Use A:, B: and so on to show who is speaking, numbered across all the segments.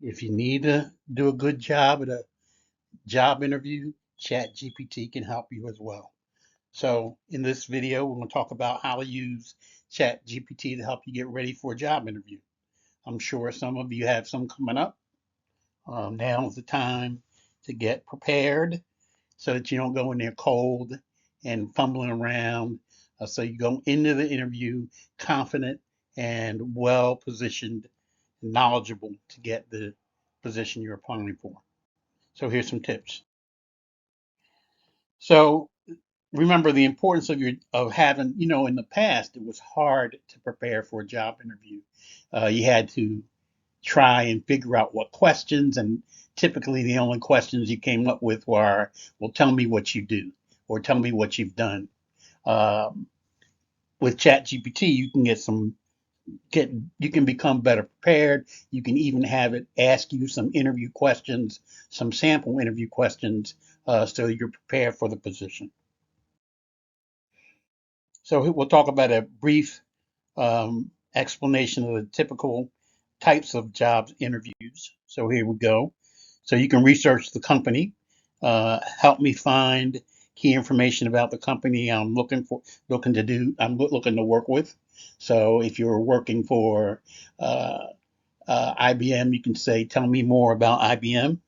A: If you need to do a good job at a job interview, ChatGPT can help you as well. So in this video, we're going to talk about how to use ChatGPT to help you get ready for a job interview. I'm sure some of you have some coming up. Now's the time to get prepared so that you don't go in there cold and fumbling around. So you go into the interview confident and well positioned, knowledgeable to get the position you're applying for. So here's some tips. So remember the importance of having, in the past it was hard to prepare for a job interview. You had to try and figure out what questions, and typically the only questions you came up with were, well, tell me what you do or tell me what you've done. Um, with ChatGPT, you can you can become better prepared. You can even have it ask you some interview questions, some sample interview questions, so you're prepared for the position. So we'll talk about a brief explanation of the typical types of jobs interviews. So here we go. So you can research the company, help me find key information about the company I'm looking to work with. So if you're working for uh, IBM, you can say, tell me more about IBM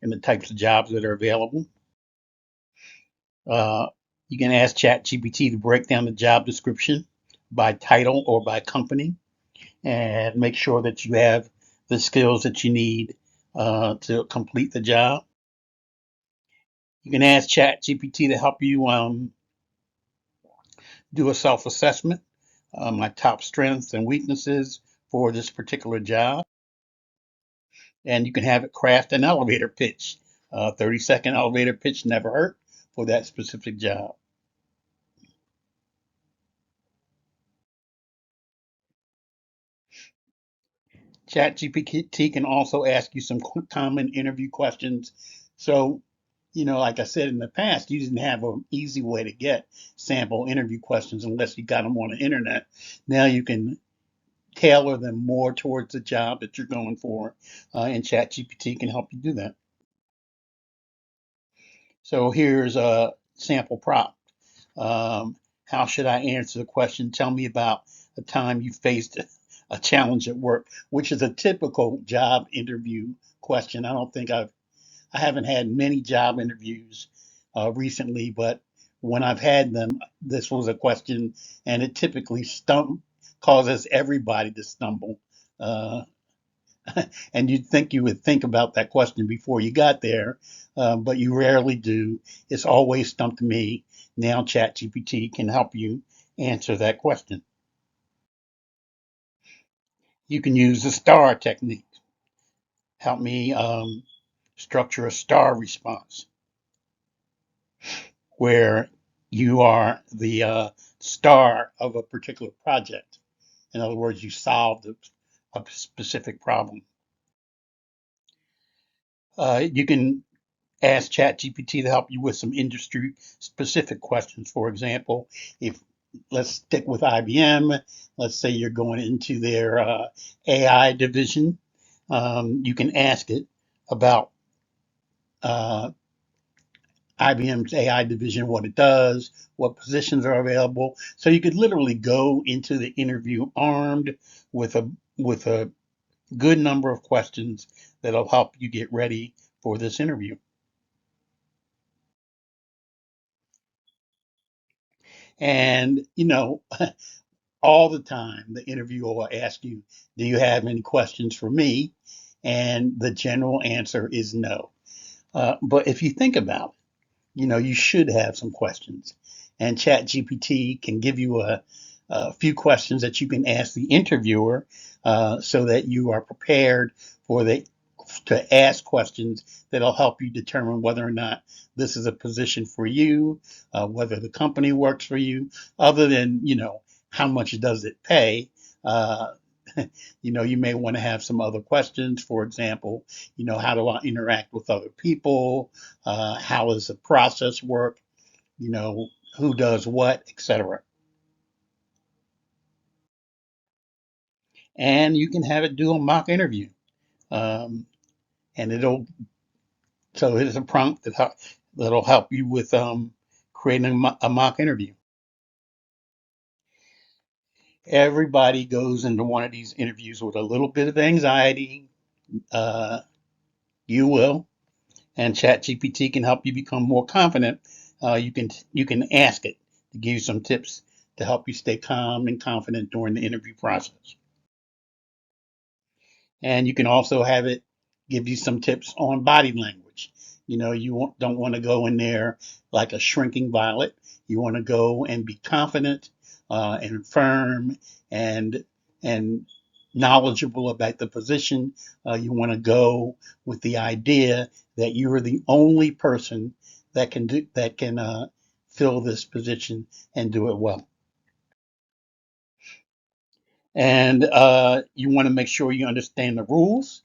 A: and the types of jobs that are available. Uh, you can ask ChatGPT to break down the job description by title or by company and make sure that you have the skills that you need to complete the job. You can ask ChatGPT to help you do a self assessment, my top strengths and weaknesses for this particular job. And you can have it craft an elevator pitch. 30-second elevator pitch never hurt for that specific job. ChatGPT can also ask you some common interview questions. So, like I said in the past, you didn't have an easy way to get sample interview questions unless you got them on the internet. Now you can tailor them more towards the job that you're going for, and ChatGPT can help you do that. So here's a sample prompt. How should I answer the question? Tell me about a time you faced a challenge at work, which is a typical job interview question. I haven't had many job interviews recently, but when I've had them, this was a question, and it typically causes everybody to stumble. Uh, and you'd think you would think about that question before you got there, but you rarely do. It's always stumped me. Now ChatGPT can help you answer that question. You can use the STAR technique. Help me structure a STAR response where you are the star of a particular project. In other words, you solved a specific problem. You can ask ChatGPT to help you with some industry specific questions. For example, if let's stick with IBM, let's say you're going into their AI division, you can ask it about uh, IBM's AI division, what it does, what positions are available. So you could literally go into the interview armed with a good number of questions that'll help you get ready for this interview. And all the time the interviewer will ask you, "Do you have any questions for me?" And the general answer is no. But if you think about it, you should have some questions. And ChatGPT can give you a few questions that you can ask the interviewer so that you are prepared for the to ask questions that'll help you determine whether or not this is a position for you, whether the company works for you, other than, how much does it pay? Uh, you may want to have some other questions. For example, how do I interact with other people? How does the process work? You know, who does what, etc. And you can have it do a mock interview. Um, and so it's a prompt that'll help you with creating a mock interview. Everybody goes into one of these interviews with a little bit of anxiety. Uh, you will, and ChatGPT can help you become more confident. You can ask it to give you some tips to help you stay calm and confident during the interview process. And you can also have it give you some tips on body language. Don't want to go in there like a shrinking violet. You want to go and be confident and firm and and knowledgeable about the position. You want to go with the idea that you are the only person that can fill this position and do it well. And you want to make sure you understand the rules.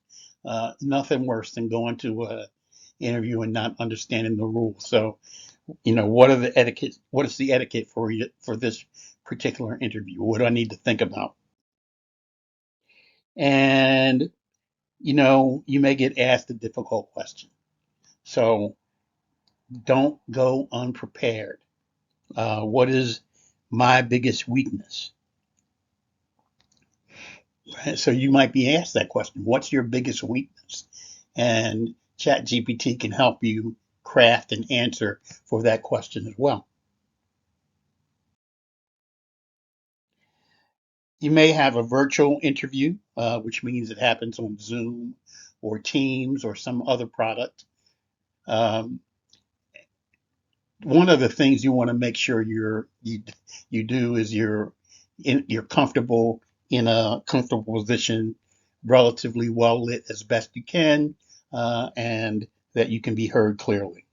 A: Nothing worse than going to a interview and not understanding the rules. So, what is the etiquette for you for this particular interview? What do I need to think about? And you may get asked a difficult question. So don't go unprepared. What is my biggest weakness? So you might be asked that question. What's your biggest weakness? And ChatGPT can help you craft an answer for that question as well. You may have a virtual interview, which means it happens on Zoom or Teams or some other product. Um, One of the things you want to make sure you do is you're comfortable in a comfortable position, relatively well lit as best you can, and that you can be heard clearly.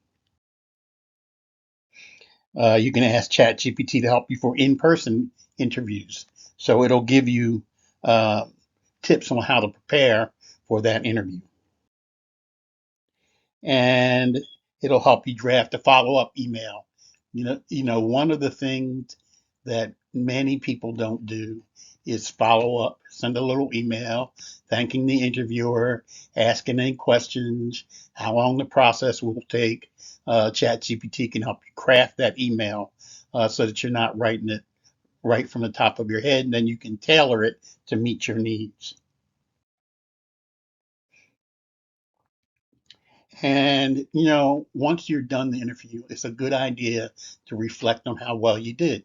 A: You can ask ChatGPT to help you for in-person interviews, so it'll give you uh, tips on how to prepare for that interview, and it'll help you draft a follow-up email. One of the things that many people don't do is follow up, send a little email thanking the interviewer, asking any questions, how long the process will take. ChatGPT can help you craft that email so that you're not writing it right from the top of your head, and then you can tailor it to meet your needs. And, once you're done the interview, it's a good idea to reflect on how well you did.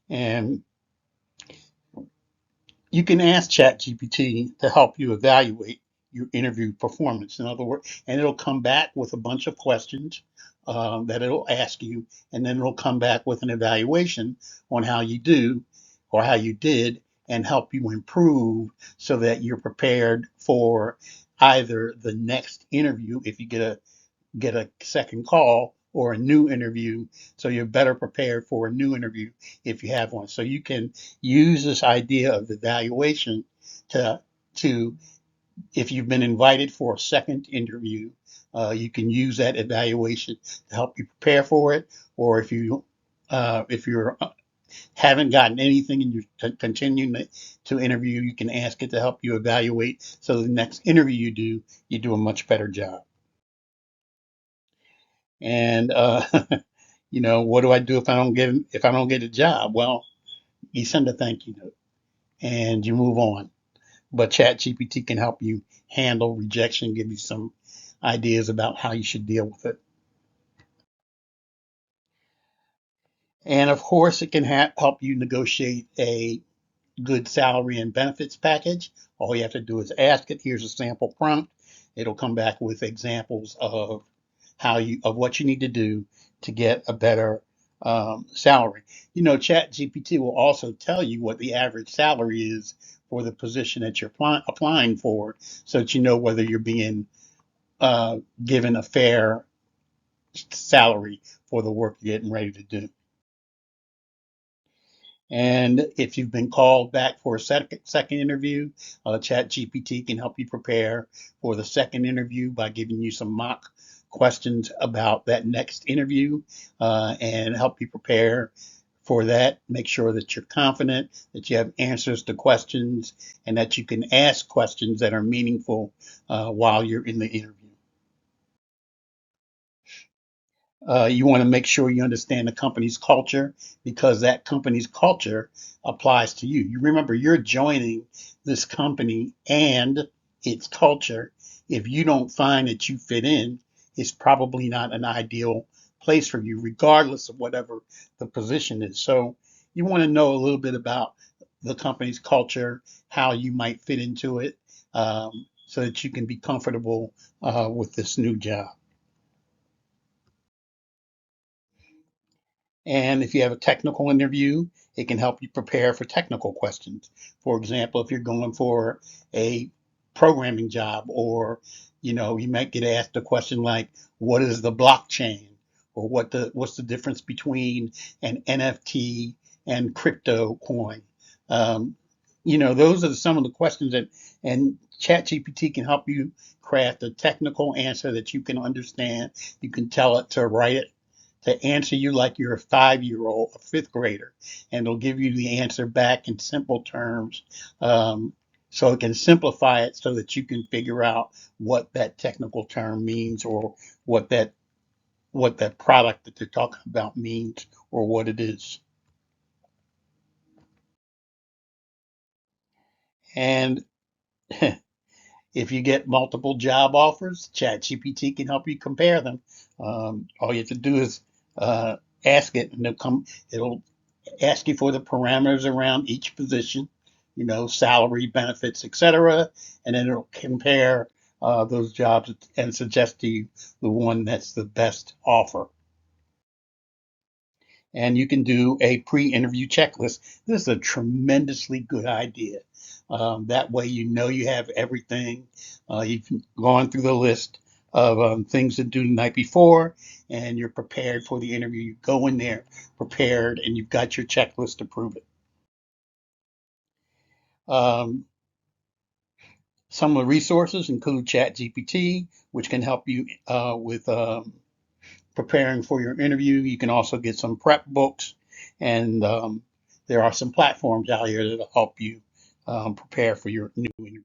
A: And you can ask ChatGPT to help you evaluate your interview performance. In other words, and it'll come back with a bunch of questions that it'll ask you, and then it'll come back with an evaluation on how you do or how you did, and help you improve so that you're prepared for either the next interview if you get a second call or a new interview, so you're better prepared for a new interview if you have one. So you can use this idea of evaluation to to if you've been invited for a second interview, you can use that evaluation to help you prepare for it. Or if you're haven't gotten anything and you're continuing to interview, you can ask it to help you evaluate so the next interview you do a much better job. And what do I do if I don't get a job? Well, you send a thank you note and you move on. But ChatGPT can help you handle rejection, give you some ideas about how you should deal with it. And of course, it can help you negotiate a good salary and benefits package. All you have to do is ask it. Here's a sample prompt. It'll come back with examples of what you need to do to get a better salary. Chat GPT will also tell you what the average salary is for the position that you're applying for, so that you know whether you're being given a fair salary for the work you're getting ready to do. And if you've been called back for a second interview, ChatGPT can help you prepare for the second interview by giving you some mock questions about that next interview, and help you prepare For that, make sure that you're confident, that you have answers to questions, and that you can ask questions that are meaningful while you're in the interview. You want to make sure you understand the company's culture because that company's culture applies to you. You remember you're joining this company and its culture. If you don't find that you fit in, it's probably not an ideal place for you, regardless of whatever the position is. So you want to know a little bit about the company's culture, how you might fit into it, so that you can be comfortable with this new job. And if you have a technical interview, it can help you prepare for technical questions. For example, if you're going for a programming job, or you might get asked a question like, "What is the blockchain?" or what's the difference between an NFT and crypto coin? Um, those are some of the questions and ChatGPT can help you craft a technical answer that you can understand. You can tell it to write it to answer you like you're a 5-year old, a fifth grader, and it'll give you the answer back in simple terms. Um, so it can simplify it so that you can figure out what that technical term means, or what that product that they're talking about means, or what it is. And if you get multiple job offers, ChatGPT can help you compare them. All you have to do is ask it, and it'll ask you for the parameters around each position, salary, benefits, etc., and then it'll compare those jobs and suggest to you the one that's the best offer. And you can do a pre-interview checklist. This is a tremendously good idea. That way, you have everything. You've gone through the list of things to do the night before, and you're prepared for the interview. You go in there prepared, and you've got your checklist to prove it. Um, some of the resources include ChatGPT, which can help you with preparing for your interview. You can also get some prep books, and there are some platforms out here that'll help you prepare for your new interview.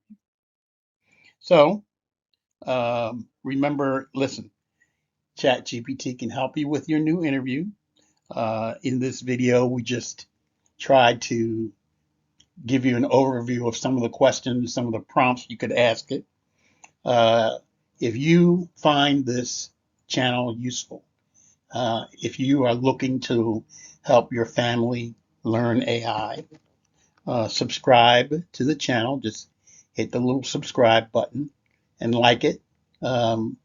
A: So remember, listen, ChatGPT can help you with your new interview. In this video, we just tried to give you an overview of some of the questions, some of the prompts you could ask it. Uh, if you find this channel useful, if you are looking to help your family learn AI, subscribe to the channel. Just hit the little subscribe button and like it. Um,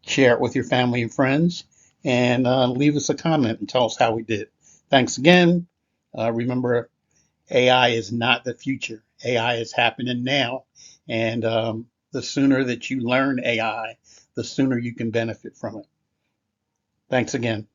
A: Share it with your family and friends, and leave us a comment and tell us how we did. Thanks again. Remember, AI is not the future. AI is happening now, and the sooner that you learn AI, the sooner you can benefit from it. Thanks again.